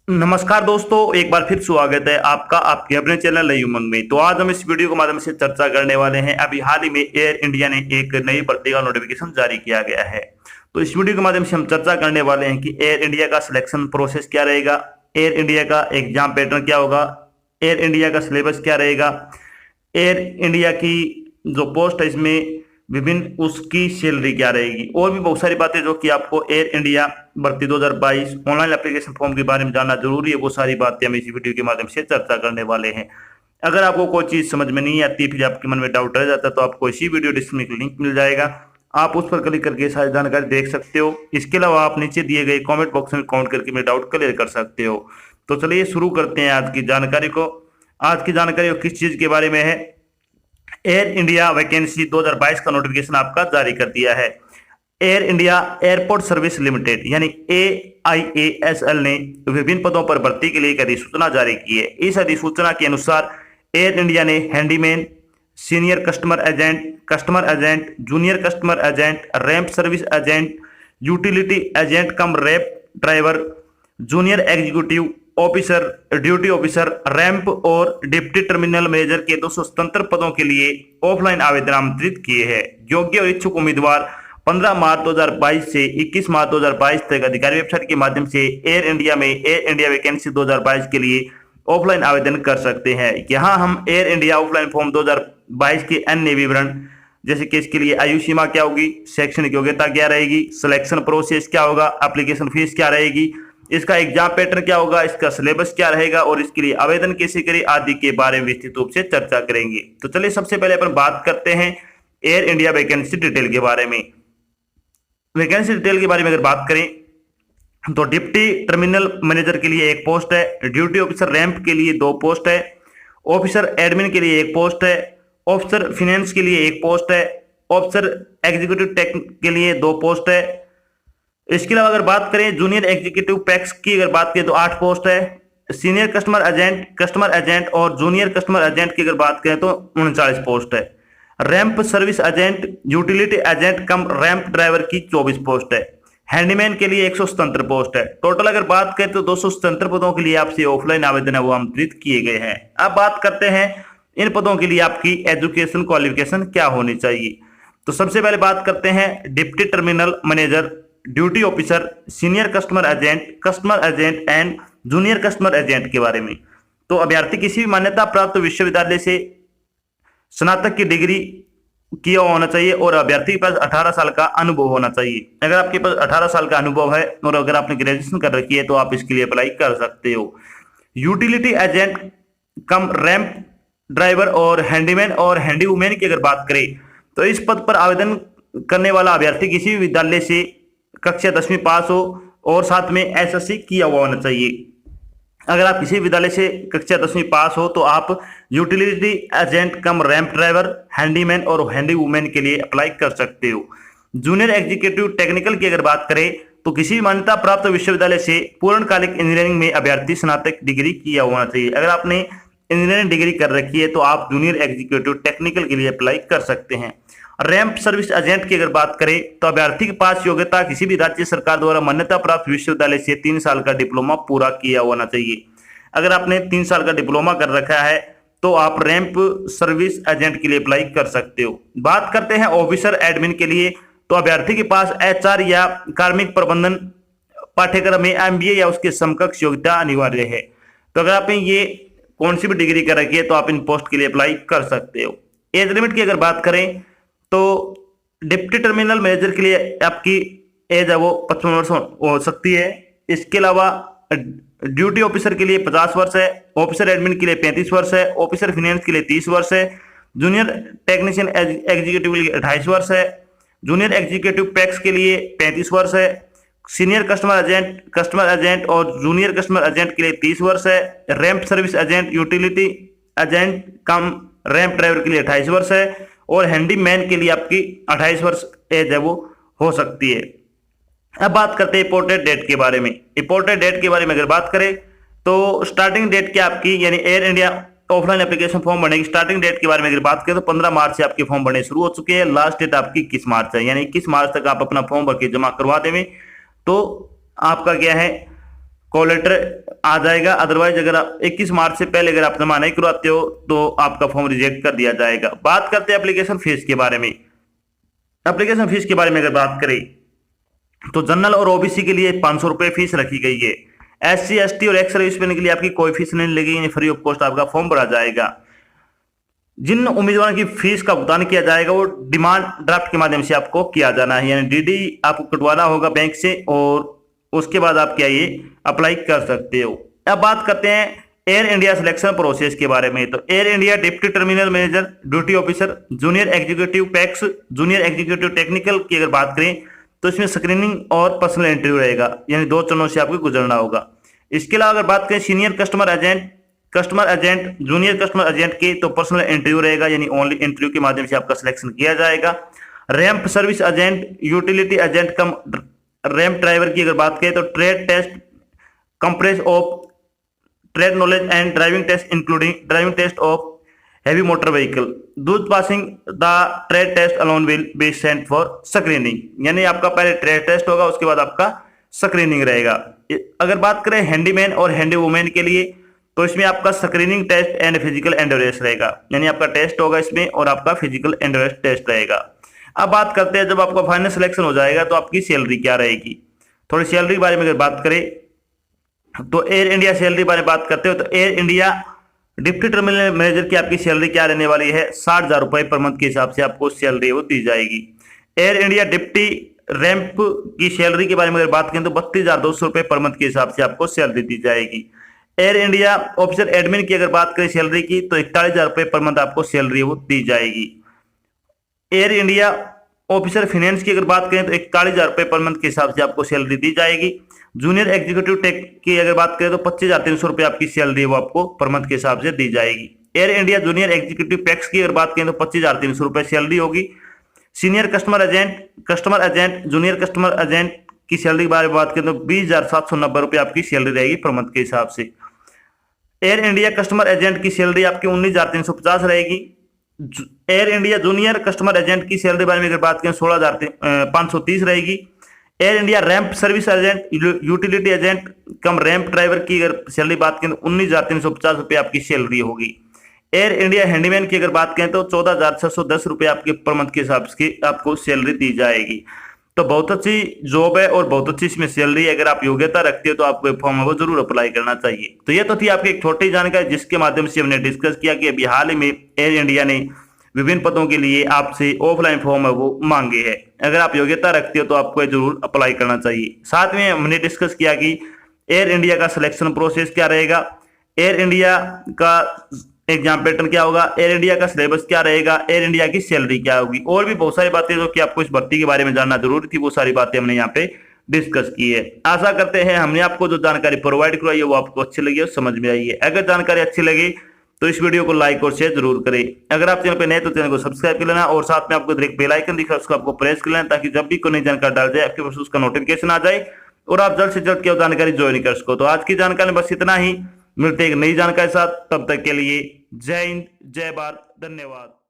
नमस्कार दोस्तों, एक बार फिर स्वागत है आपका आपके अपने चैनल नई उमंग में। तो आज हम इस वीडियो के माध्यम से चर्चा करने वाले हैं। अभी हाल ही में एयर इंडिया ने एक नई भर्ती का नोटिफिकेशन जारी किया गया है। तो इस वीडियो के माध्यम से हम चर्चा करने वाले हैं कि एयर इंडिया का सिलेक्शन प्रोसेस क्या रहेगा, एयर इंडिया का एग्जाम पैटर्न क्या होगा, एयर इंडिया का सिलेबस क्या रहेगा, एयर इंडिया की जो पोस्ट है इसमें विभिन्न उसकी सैलरी क्या रहेगी, और भी बहुत सारी बातें जो कि आपको एयर इंडिया भर्ती 2022 ऑनलाइन एप्लीकेशन फॉर्म के बारे में जानना जरूरी है। वो सारी बातें हम इस वीडियो के माध्यम से चर्चा करने वाले हैं। अगर आपको कोई चीज समझ में नहीं आती, फिर आपके मन में डाउट रह जाता है, तो आपको इसी वीडियो डिस्क्रिप्शन में लिंक मिल जाएगा, आप उस पर क्लिक करके सारी जानकारी देख सकते हो। इसके अलावा आप नीचे दिए गए कमेंट बॉक्स में कमेंट करके मेरे डाउट क्लियर कर सकते हो। तो चलिए शुरू करते हैं आज की जानकारी को। आज की जानकारी किस चीज के बारे में है? एयर इंडिया वैकेंसी 2022 का नोटिफिकेशन आपका जारी कर दिया है। Air India airport service limited यानी AIASL ने विभिन्न पदों पर भर्ती के लिए एक अधिसूचना जारी की है। इस अधिसूचना के अनुसार एयर इंडिया ने handyman, senior customer agent, junior customer agent, ramp service agent, utility agent cum ramp driver, junior executive officer, duty officer, ramp और डिप्टी टर्मिनल मैनेजर के 200 स्वतंत्र पदों के लिए ऑफलाइन आवेदन आमंत्रित किए हैं। योग्य और इच्छुक उम्मीदवार 15 मार्च 2022 से 21 मार्च 2022 तक अधिकारी वेबसाइट के माध्यम से एयर इंडिया में एयर इंडिया वैकेंसी 2022 के लिए ऑफलाइन आवेदन कर सकते हैं। यहाँ हम एयर इंडिया ऑफलाइन फॉर्म 2022 के अन्य विवरण, जैसे कि इसके लिए आयु सीमा क्या होगी, शैक्षणिक योग्यता क्या रहेगी, सिलेक्शन प्रोसेस क्या होगा, एप्लीकेशन फीस क्या रहेगी, इसका एग्जाम पैटर्न क्या होगा, इसका सिलेबस क्या रहेगा और इसके लिए आवेदन कैसे करें आदि के बारे में विस्तृत रूप से चर्चा करेंगे। तो चलिए सबसे पहले अपन बात करते हैं एयर इंडिया वैकेंसी डिटेल के बारे में। वैकेंसी डिटेल के बारे में अगर बात करें तो डिप्टी टर्मिनल मैनेजर के लिए एक पोस्ट है, ड्यूटी ऑफिसर रैंप के लिए 2 पोस्ट है, ऑफिसर एडमिन के लिए 1 पोस्ट है, ऑफिसर फिनेंस के लिए 1 पोस्ट है, ऑफिसर एग्जीक्यूटिव टेक के लिए 2 पोस्ट है। इसके अलावा अगर बात करें जूनियर एग्जीक्यूटिव पैक्स की अगर बात करें तो 8 पोस्ट है। सीनियर कस्टमर एजेंट और जूनियर कस्टमर एजेंट की अगर बात करें तो 39 पोस्ट है। Ramp service agent, utility agent cum ramp driver की 24 पोस्ट है। हैंडीमैन के लिए 177 पोस्ट है। टोटल अगर बात करें तो 277 पदों के लिए आपसे ऑफलाइन आवेदन है वो आमंत्रित किए गए हैं। अब बात करते हैं इन पदों के लिए आपकी एजुकेशन क्वालिफिकेशन क्या होनी चाहिए। तो सबसे पहले बात करते हैं deputy terminal manager, duty officer, senior customer agent and junior customer agent के बारे में। तो अभ्यर्थी किसी भी मान्यता प्राप्त विश्वविद्यालय से स्नातक की डिग्री किया होना चाहिए और अभ्यर्थी के पास 18 साल का अनुभव होना चाहिए। अगर आपके पास 18 साल का अनुभव है और अगर आपने ग्रेजुएशन कर रखी है तो आप इसके लिए अप्लाई कर सकते हो। Utility agent cum ramp driver और हैंडीमैन और हैंडी वुमेन की अगर बात करें तो इस पद पर आवेदन करने वाला अभ्यर्थी किसी भी विद्यालय से कक्षा 10वीं पास हो और साथ में SSC किया हुआ होना चाहिए। अगर आप किसी विद्यालय से कक्षा 10वीं पास हो तो आप utility agent cum ramp driver, handyman और हैंडी वुमेन के लिए अप्लाई कर सकते हो। जूनियर एग्जीक्यूटिव टेक्निकल की अगर बात करें तो किसी भी मान्यता प्राप्त विश्वविद्यालय से पूर्णकालिक इंजीनियरिंग में अभ्यर्थी स्नातक डिग्री किया होना चाहिए। अगर आपने इंजीनियरिंग डिग्री कर रखी है तो आप जूनियर एग्जीक्यूटिव टेक्निकल के लिए अप्लाई कर सकते हैं। रैंप सर्विस एजेंट की अगर बात करें तो अभ्यर्थी के पास योग्यता किसी भी राज्य सरकार द्वारा मान्यता प्राप्त विश्वविद्यालय से 3 साल का डिप्लोमा पूरा किया होना चाहिए। अगर आपने 3 साल का डिप्लोमा कर रखा है तो आप रैंप सर्विस एजेंट के लिए अप्लाई कर सकते हो। बात करते हैं ऑफिसर एडमिन के लिए, तो अभ्यर्थी के पास HR या कार्मिक प्रबंधन पाठ्यक्रम में MBA या उसके समकक्ष योग्यता अनिवार्य है। तो अगर आपने ये कौन सी भी डिग्री कर रखी है तो आप इन पोस्ट के लिए अप्लाई कर सकते हो। एज लिमिट की अगर बात करें तो डिप्टी टर्मिनल मैनेजर के लिए आपकी एज है वो 55 वर्ष हो सकती है। इसके अलावा ड्यूटी ऑफिसर के लिए 50 वर्ष है, ऑफिसर एडमिन के लिए 35 वर्ष है, ऑफिसर फाइनेंस के लिए 30 वर्ष है, जूनियर टेक्नीशियन एग्जीक्यूटिव के लिए 28 वर्ष है, जूनियर एग्जीक्यूटिव पैक्स के लिए 35 वर्ष है, सीनियर कस्टमर एजेंट और जूनियर कस्टमर एजेंट के लिए 30 वर्ष है, ramp service agent, utility agent cum ramp driver के लिए 28 वर्ष है और हैंडीमैन के लिए आपकी 28 वर्ष एज है वो हो सकती है। अब बात करते हैं इंपोर्टेड डेट के बारे में। इंपोर्टेड डेट के बारे में अगर बात करें तो स्टार्टिंग डेट क्या आपकी यानी air India offline application form भरने की स्टार्टिंग डेट के बारे में अगर बात करें तो 15 मार्च से आपके फॉर्म भरने शुरू हो चुके हैं। लास्ट डेट आपकी 21 मार्च है, यानी 21 मार्च तक आप अपना फॉर्म भर के जमा करवा देंगे तो आपका क्या है कॉल लेटर आ जाएगा। अदरवाइज अगर आप 21 मार्च से पहले अगर आप जमा नहीं करवाते हो तो आपका फॉर्म रिजेक्ट कर दिया जाएगा। बात करते हैं एप्लीकेशन फीस के बारे में। एप्लीकेशन फीस के बारे में अगर बात करें तो जनरल और ओबीसी के लिए 500 रुपए फीस रखी गई है। SC ST और एक्स सर्विसमैन के लिए आपकी कोई फीस नहीं लगेगी, फ्री ऑफ कॉस्ट आपका फॉर्म भरा जाएगा। जिन उम्मीदवारों की फीस का भुगतान किया जाएगा वो डिमांड ड्राफ्ट के माध्यम से आपको किया जाना है, यानी DD आपको कटवाना होगा बैंक से और उसके बाद आप क्या ये अप्लाई कर सकते हो। अब बात करते हैं एयर इंडिया सिलेक्शन प्रोसेस के बारे में। तो air India deputy terminal manager, duty officer, junior executive PACS, junior executive technical की अगर बात करें तो इसमें स्क्रीनिंग और पर्सनल इंटरव्यू रहेगा, यानी 2 चरणों से आपको गुजरना होगा। इसके अलावा अगर बात करें senior customer agent, junior customer agent के तो पर्सनल इंटरव्यू रहेगा, यानी ओनली इंटरव्यू के माध्यम से आपका सिलेक्शन किया जाएगा। Ramp service agent, utility agent cum ramp driver की अगर बात करें तो trade test comprises of trade knowledge and driving test including driving test of heavy motor vehicle, those passing the trade test alone will be sent for screening, यानी आपका पहले trade test होगा उसके बाद आपका स्क्रीनिंग रहेगा। अगर बात करें हैंडीमैन और हैंडी वुमेन के लिए तो इसमें आपका screening test and physical endurance रहेगा, यानी आपका टेस्ट होगा इसमें और आपका फिजिकल एंड्योरेंस टेस्ट रहेगा। अब बात करते हैं जब आपका फाइनल सिलेक्शन हो जाएगा तो आपकी सैलरी क्या रहेगी। थोड़ी सैलरी के बारे में अगर बात करें तो एयर इंडिया सैलरी बारे में बात करते हो तो air India deputy terminal manager की आपकी सैलरी क्या रहने वाली है, 60,000 रुपए पर मंथ के हिसाब से आपको सैलरी वो दी जाएगी। एयर इंडिया डिप्टी रैंप की सैलरी के बारे में अगर बात करें तो 32,200 रुपए पर मंथ के हिसाब से आपको सैलरी दी जाएगी। एयर इंडिया ऑफिसर एडमिन की अगर बात करें सैलरी की तो 41,000 रुपए पर मंथ आपको सैलरी वो दी जाएगी। एयर इंडिया ऑफिसर फाइनेंस की अगर बात करें तो 41,000 रुपए पर मंथ के हिसाब से आपको सैलरी दी जाएगी। जूनियर एग्जीक्यूटिव टेक की अगर बात करें तो 25,300 रुपए आपकी सैलरी वो आपको पर मंथ के हिसाब से दी जाएगी। Air India junior executive PACS की अगर बात करें तो 25,300 रुपए सैलरी होगी। Senior customer agent, junior customer agent की सैलरी के बारे में बात करें तो 20,790 रुपए आपकी सैलरी रहेगी पर मंथ के हिसाब से। एयर इंडिया कस्टमर एजेंट की सैलरी आपकी 19,350 रहेगी। Air India junior customer agent की सैलरी बारे में अगर बात करें 16,530 रहेगी। Air India ramp service agent, utility agent cum ramp driver की अगर सैलरी बात करें तो 19,350 रुपए आपकी सैलरी होगी। एयर इंडिया हैंडीमैन की अगर बात करें तो 14,610 रुपए आपके पर मंथ के हिसाब से आपको सैलरी दी जाएगी। तो बहुत अच्छी जॉब है और बहुत अच्छी इसमें सैलरी है। अगर आप योग्यता रखते हो तो आपको फॉर्म है वो जरूर अप्लाई करना चाहिए। तो ये तो थी आपकी एक छोटी जानकारी जिसके माध्यम से हमने डिस्कस किया कि अभी हाल ही में एयर इंडिया ने विभिन्न पदों के लिए आपसे ऑफलाइन फॉर्म है वो मांगे हैं। अगर आप योग्यता रखते हो तो आपको जरूर अप्लाई करना चाहिए। साथ में हमने डिस्कस किया कि एयर इंडिया का सिलेक्शन प्रोसेस क्या रहेगा, एयर इंडिया का एग्जाम पैटर्न क्या होगा, एयर इंडिया का सिलेबस क्या रहेगा, एयर इंडिया की सैलरी क्या होगी, और भी बहुत सारी बातें जो कि आपको इस भर्ती के बारे में जानना जरूरी थी वो सारी बातें हमने यहाँ पे डिस्कस की है। आशा करते हैं हमने आपको जो जानकारी प्रोवाइड करवाई है वो आपको अच्छी लगी और समझ में आई है। अगर जानकारी अच्छी लगी तो इस वीडियो को लाइक और शेयर जरूर करें। अगर आप चैनल पे नए तो चैनल को सब्सक्राइब कर लेना और साथ में आपको एक बेल आइकन दिख रहा है उसको आपको प्रेस कर लेना ताकि जब भी कोई नई जानकारी डाल जाए आपके पास उसका नोटिफिकेशन आ जाए और आप जल्द से जल्द क्या जानकारी ज्वाइन कर सको। तो आज की जानकारी बस इतना ही, मिलते एक नई जानकारी के साथ, तब तक के लिए जय हिंद, जय भारत, धन्यवाद।